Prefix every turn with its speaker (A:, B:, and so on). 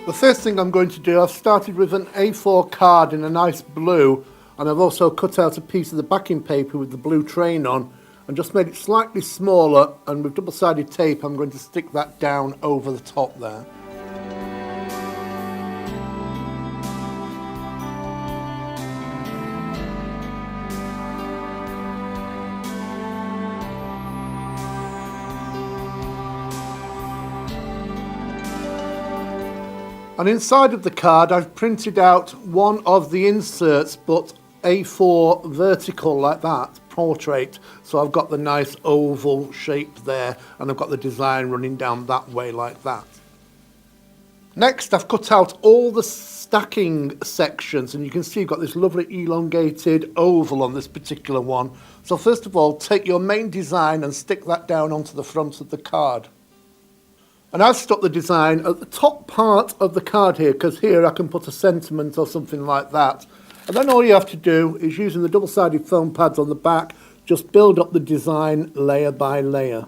A: The first thing I'm going to do, I've started with an A4 card in a nice blue, and I've also cut out a piece of the backing paper with the blue train on and just made it slightly smaller, and with double-sided tape I'm going to stick that down over the top there. And inside of the card I've printed out one of the inserts, but A4 vertical like that, portrait. So I've got the nice oval shape there, and I've got the design running down that way like that. Next I've cut out all the stacking sections, and you can see you've got this lovely elongated oval on this particular one. So first of all, take your main design and stick that down onto the front of the card. And I've stuck the design at the top part of the card here, because here I can put a sentiment or something like that. And then all you have to do is, using the double-sided foam pads on the back, just build up the design layer by layer.